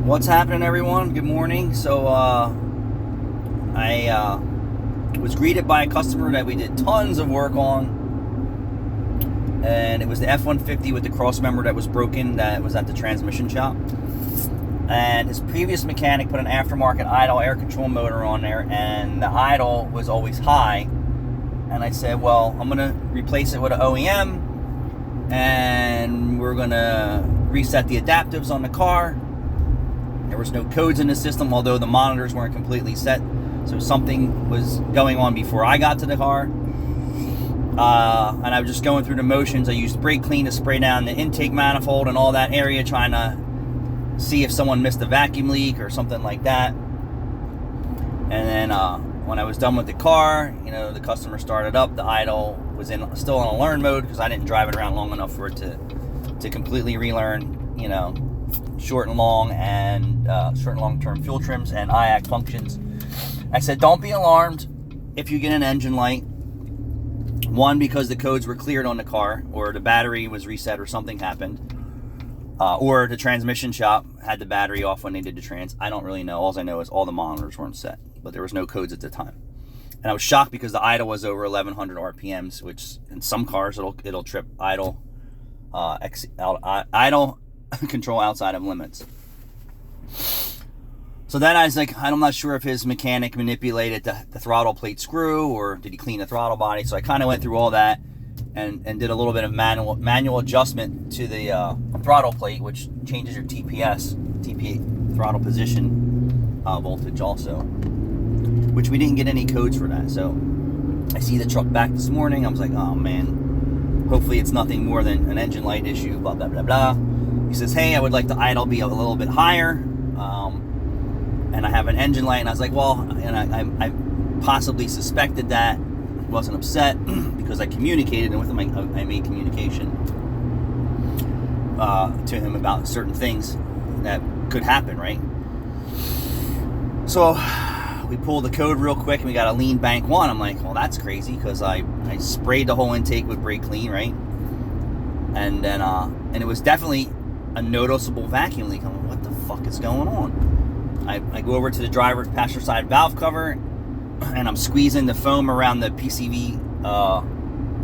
What's happening, everyone? Good morning. So I was greeted by a customer that we did tons of work on, and it was the F-150 with the cross member that was broken that was at the transmission shop. And his previous mechanic put an aftermarket idle air control motor on there, and the idle was always high. And I said, well, I'm gonna replace it with an OEM, and we're gonna reset the adaptives on the car. There was no codes in the system, although the monitors weren't completely set, so something was going on before I got to the car. And I was just going through the motions. I used brake clean to spray down the intake manifold and all that area, trying to see if someone missed a vacuum leak or something like that. And then when I was done with the car, the customer started up. The idle was still in a learn mode because I didn't drive it around long enough for it to completely relearn, short and long-term fuel trims and IAC functions. I said, don't be alarmed if you get an engine light. One, because the codes were cleared on the car, or the battery was reset, or something happened, or the transmission shop had the battery off when they did the trans. I don't really know. All I know is all the monitors weren't set, but there was no codes at the time. And I was shocked because the idle was over 1100 RPMs, which in some cars it'll trip idle control outside of limits. So then I was like, I'm not sure if his mechanic manipulated the throttle plate screw, or did he clean the throttle body. So I kind of went through all that and did a little bit of manual adjustment to the throttle plate, which changes your TP throttle position voltage also, which we didn't get any codes for that. So I see the truck back this morning. I was like, oh man, hopefully it's nothing more than an engine light issue, blah, blah, blah, blah. He says, hey, I would like the idle be a little bit higher, and I have an engine light. And I was like, well, and I possibly suspected that. Wasn't upset because I communicated, and with him I made communication to him about certain things that could happen, right? So we pulled the code real quick, and we got a lean bank 1. I'm like, well, that's crazy, because I sprayed the whole intake with brake clean, right? And then and it was definitely a noticeable vacuum leak. I'm like, what the fuck is going on? I go over to the driver's passenger side valve cover, and I'm squeezing the foam around the PCV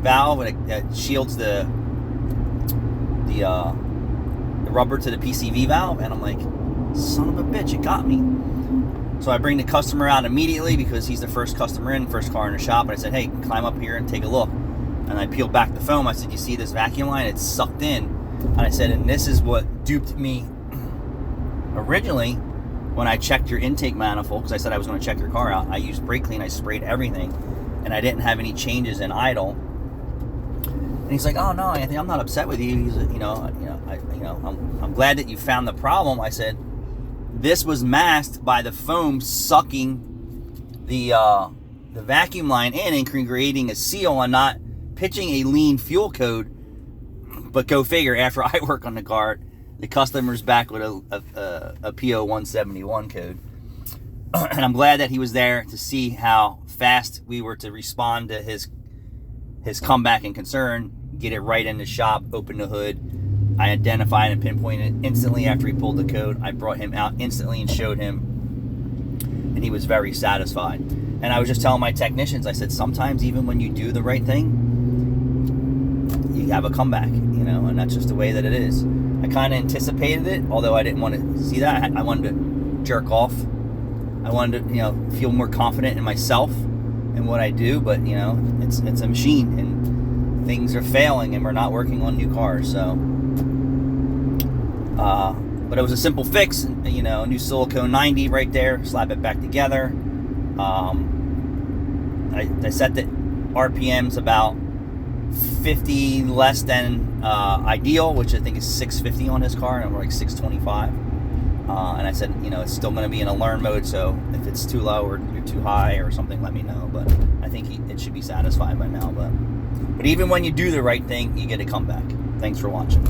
valve, and it shields the rubber to the PCV valve, and I'm like, son of a bitch, it got me. So I bring the customer out immediately because he's the first customer in, first car in the shop, and I said, hey, climb up here and take a look. And I peeled back the foam. I said, you see this vacuum line? It's sucked in. And I said, and this is what duped me originally when I checked your intake manifold, because I said I was going to check your car out. I used brake clean. I sprayed everything, and I didn't have any changes in idle. And he's like, oh no, Anthony, I'm not upset with you. He's like, I'm glad that you found the problem. I said, this was masked by the foam sucking the vacuum line in and creating a seal and not pitching a lean fuel code. But go figure, after I work on the car, the customer's back with a PO 171 code. And I'm glad that he was there to see how fast we were to respond to his comeback and concern, get it right in the shop, open the hood. I identified and pinpointed it instantly after he pulled the code. I brought him out instantly and showed him, and he was very satisfied. And I was just telling my technicians, I said, sometimes even when you do the right thing, you have a comeback, and that's just the way that it is. I kind of anticipated it, although I didn't want to see that. I wanted to jerk off. I wanted to, feel more confident in myself and what I do, but, it's a machine, and things are failing, and we're not working on new cars, so... but it was a simple fix, a new silicone 90 right there, slap it back together. I set the RPMs about 50 less than ideal, which I think is 650 on his car, and we're like 625. And I said, it's still going to be in a learn mode, so if it's too low or too high or something, let me know. But I think it should be satisfied by now. But even when you do the right thing, you get a comeback. Thanks for watching.